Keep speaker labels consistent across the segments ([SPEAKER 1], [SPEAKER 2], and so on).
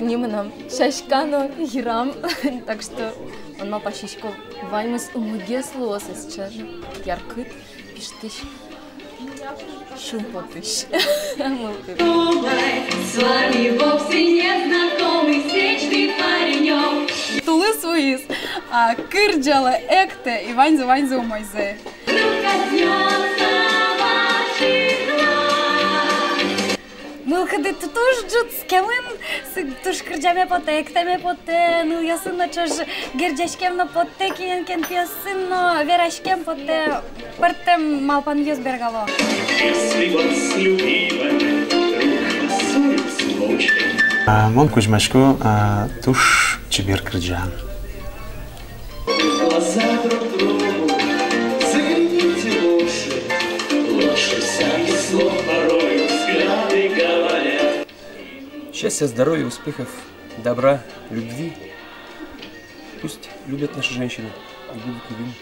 [SPEAKER 1] Ниманам шашкано играм, так что он мал пашишко ваймус умуге слоса сейчас яркит пиштиш шум потыш. С вами вовсе незнакомый встречный паренек.
[SPEAKER 2] Тулы суис, а кырджала экте и ванзу умойзе. Мылхады ты тоже джут с кемын, туш кырджаме поте, эктеме поте, ну ясын начаш герджешкем на поте, кен пьясын, но верашкем поте, партем малпан юз бергало.
[SPEAKER 3] Если вас любила,
[SPEAKER 4] Мон кузьмашко туш чебер кырджан.
[SPEAKER 3] глаза друг другу, загляните лучше всяких слов порой взгляды говорят.
[SPEAKER 5] Счастья, здоровья, успехов, добра, любви. Пусть любят наши женщины и будут любимы.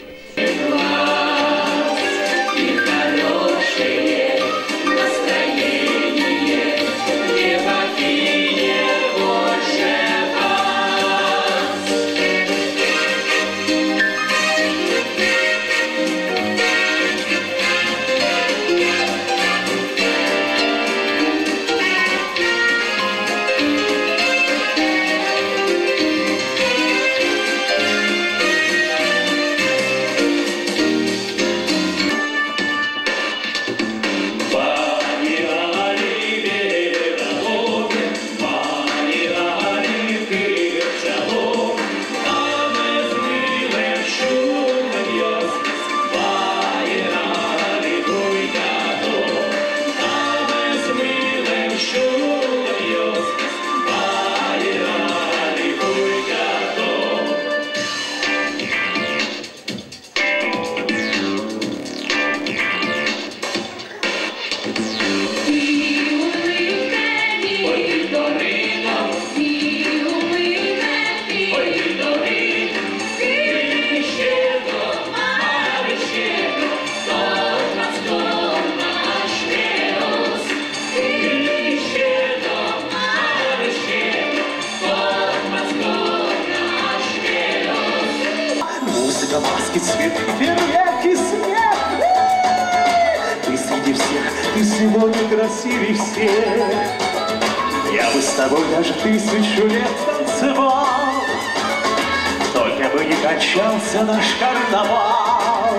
[SPEAKER 3] Маски, цвет, фейерверк и смех. Ты среди всех, ты сегодня красивей всех. Я бы с тобой даже 1000 лет танцевал, только бы не кончался наш карнавал.